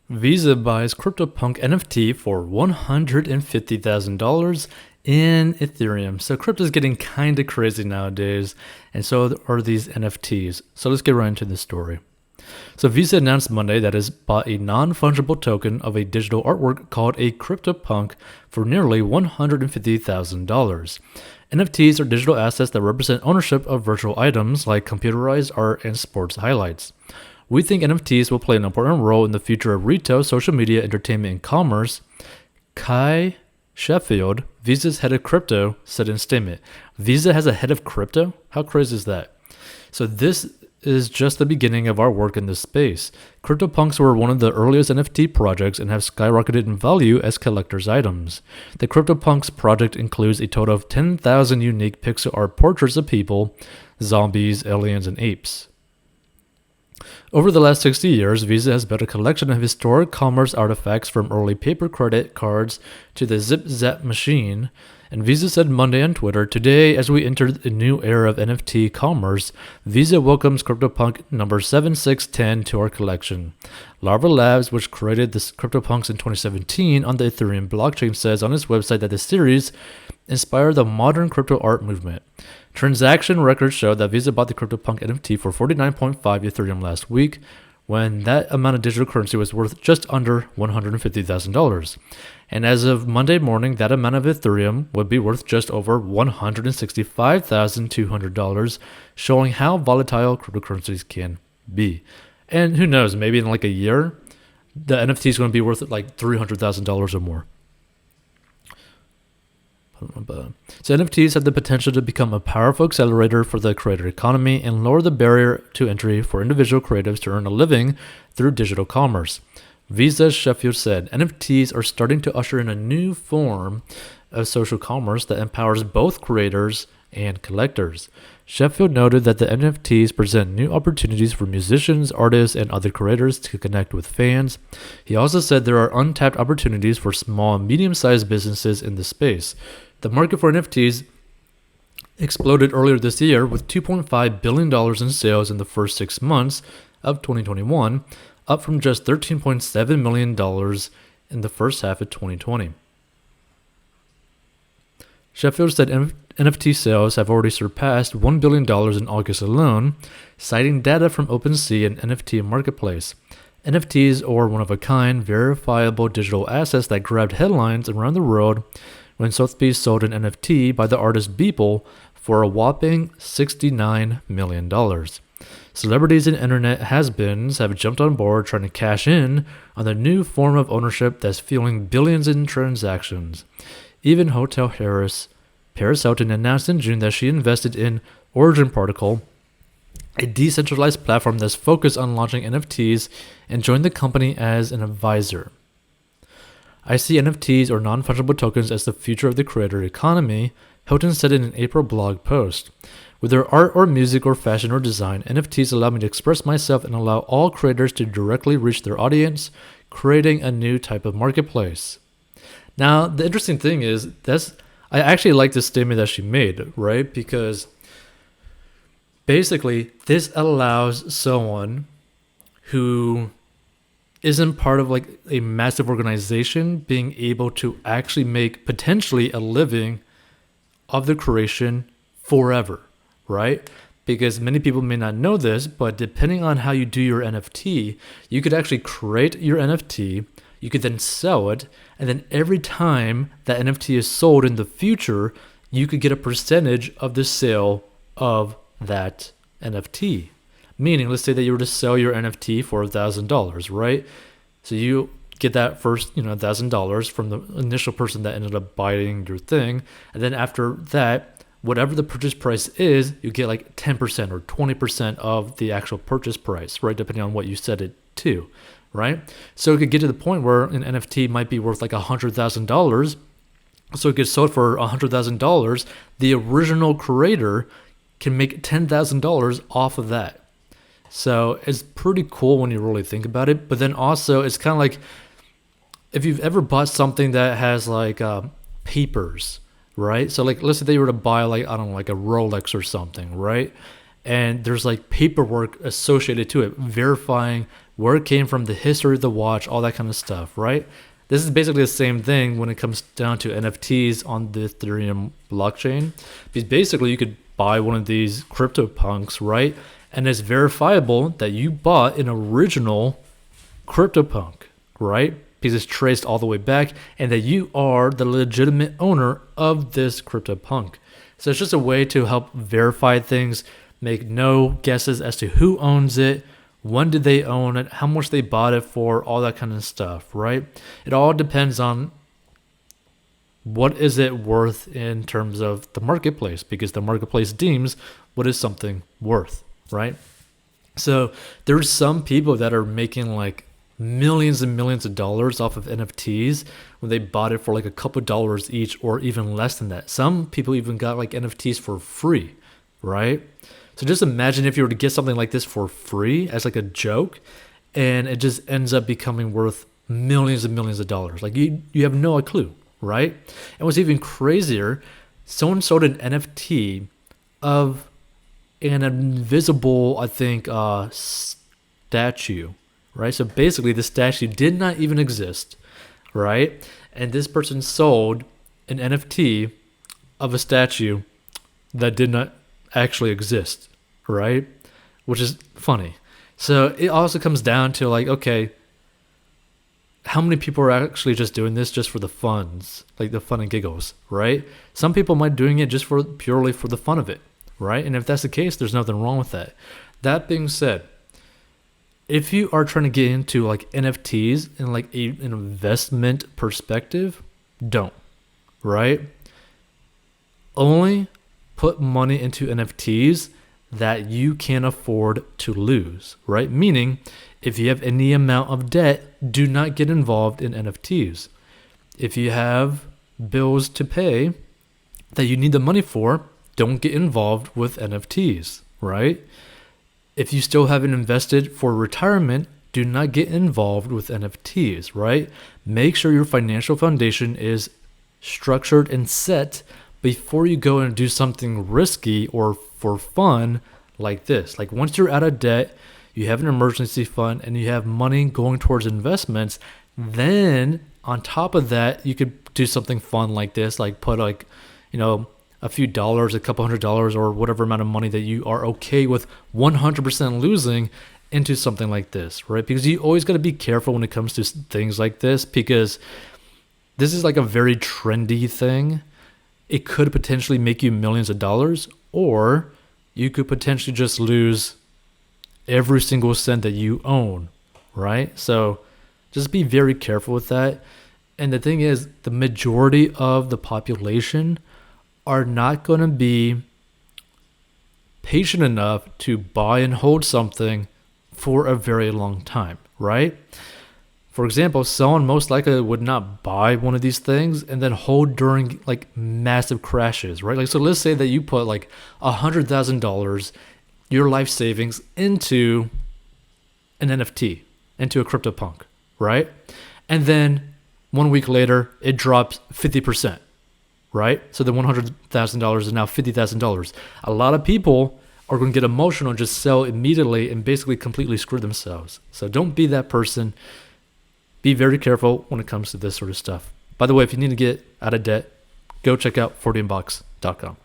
Visa buys CryptoPunk NFT for $150,000 in Ethereum. So crypto's getting kind of crazy nowadays, and so are these NFTs. So let's get right into the story. So Visa announced Monday that it has bought a non-fungible token of a digital artwork called a CryptoPunk for nearly $150,000. NFTs are digital assets that represent ownership of virtual items like computerized art and sports highlights. We think NFTs will play an important role in the future of retail, social media, entertainment, and commerce. Kai Sheffield, Visa's head of crypto, said in a statement. Visa has a head of crypto? How crazy is that? So this is just the beginning of our work in this space. CryptoPunks were one of the earliest NFT projects and have skyrocketed in value as collector's items. The CryptoPunks project includes a total of 10,000 unique pixel art portraits of people, zombies, aliens, and apes. Over the last 60 years, Visa has built a collection of historic commerce artifacts from early paper credit cards to the zip-zap machine, and Visa said Monday on Twitter, "Today, as we enter a new era of NFT commerce, Visa welcomes CryptoPunk number 7610 to our collection." Larva Labs, which created the CryptoPunks in 2017 on the Ethereum blockchain, says on its website that the series inspired the modern crypto art movement. Transaction records show that Visa bought the CryptoPunk NFT for 49.5 Ethereum last week, when that amount of digital currency was worth just under $150,000. And as of Monday morning, that amount of Ethereum would be worth just over $165,200, showing how volatile cryptocurrencies can be. And who knows, maybe in like a year, the NFT is going to be worth like $300,000 or more. So NFTs have the potential to become a powerful accelerator for the creator economy and lower the barrier to entry for individual creatives to earn a living through digital commerce. Visa's Sheffield said, NFTs are starting to usher in a new form of social commerce that empowers both creators and collectors. Sheffield noted that the NFTs present new opportunities for musicians, artists, and other creators to connect with fans. He also said there are untapped opportunities for small and medium-sized businesses in the space. The market for NFTs exploded earlier this year with $2.5 billion in sales in the first 6 months of 2021, up from just $13.7 million in the first half of 2020. Sheffield said NFT sales have already surpassed $1 billion in August alone, citing data from OpenSea and NFT Marketplace. NFTs are one-of-a-kind, verifiable digital assets that grabbed headlines around the world when Sotheby's sold an NFT by the artist Beeple for a whopping $69 million. Celebrities and internet has-beens have jumped on board trying to cash in on the new form of ownership that's fueling billions in transactions. Even Hotel Paris Hilton announced in June that she invested in Origin Particle, a decentralized platform that's focused on launching NFTs, and joined the company as an advisor. I see NFTs or non-fungible tokens as the future of the creator economy, Hilton said in an April blog post. Whether art or music or fashion or design, NFTs allow me to express myself and allow all creators to directly reach their audience, creating a new type of marketplace. Now, the interesting thing is, I actually like this statement that she made, right? Because basically, this allows someone who isn't part of like a massive organization being able to actually make potentially a living of the creation forever, right? Because many people may not know this, but depending on how you do your NFT, you could actually create your NFT, you could then sell it, and then every time that NFT is sold in the future, you could get a percentage of the sale of that NFT. Meaning, let's say that you were to sell your NFT for $1,000, right? So you get that first, $1,000 from the initial person that ended up buying your thing. And then after that, whatever the purchase price is, you get like 10% or 20% of the actual purchase price, right? Depending on what you set it to, right? So it could get to the point where an NFT might be worth like $100,000. So it gets sold for $100,000. The original creator can make $10,000 off of that. So it's pretty cool when you really think about it. But then also it's kind of like if you've ever bought something that has like papers, right? So like let's say you were to buy like, I don't know, like a Rolex or something, right? And there's like paperwork associated to it verifying where it came from, the history of the watch, all that kind of stuff, right? This is basically the same thing when it comes down to NFTs on the Ethereum blockchain. Because basically you could buy one of these CryptoPunks, right? And it's verifiable that you bought an original CryptoPunk, right? Because it's traced all the way back and that you are the legitimate owner of this CryptoPunk. So it's just a way to help verify things, make no guesses as to who owns it, when did they own it, how much they bought it for, all that kind of stuff, right? It all depends on what is it worth in terms of the marketplace, because the marketplace deems what is something worth, right? So there's some people that are making like millions and millions of dollars off of NFTs when they bought it for like a couple dollars each or even less than that. Some people even got like NFTs for free, right? So just imagine if you were to get something like this for free as like a joke, and it just ends up becoming worth millions and millions of dollars. Like you have no clue, right? And what's even crazier, someone sold an NFT of an invisible, I think, statue, right? So basically the statue did not even exist, right? And this person sold an NFT of a statue that did not actually exist, right? Which is funny. So it also comes down to like, okay, how many people are actually just doing this just for the funds, like the fun and giggles, right? Some people might doing it just for purely for the fun of it, right? And if that's the case, there's nothing wrong with that. That being said, if you are trying to get into like NFTs in like an investment perspective, don't, right? Only put money into NFTs that you can afford to lose, right? Meaning, if you have any amount of debt, do not get involved in NFTs. If you have bills to pay that you need the money for, don't get involved with NFTs, right? If you still haven't invested for retirement, do not get involved with NFTs, right? Make sure your financial foundation is structured and set before you go and do something risky or for fun like this. Like once you're out of debt, you have an emergency fund and you have money going towards investments, then on top of that, you could do something fun like this, like put like, a few dollars, a couple $100 or whatever amount of money that you are okay with 100% losing into something like this, right? Because you always got to be careful when it comes to things like this, because this is like a very trendy thing. It could potentially make you millions of dollars, or you could potentially just lose every single cent that you own, right? So just be very careful with that. And the thing is, the majority of the population are not going to be patient enough to buy and hold something for a very long time, right? For example, someone most likely would not buy one of these things and then hold during like massive crashes, right? Like, so let's say that you put like $100,000, your life savings into an NFT, into a CryptoPunk, right? And then 1 week later, it drops 50%, right? So the $100,000 is now $50,000. A lot of people are going to get emotional and just sell immediately and basically completely screw themselves. So don't be that person. Be very careful when it comes to this sort of stuff. By the way, if you need to get out of debt, go check out 14box.com.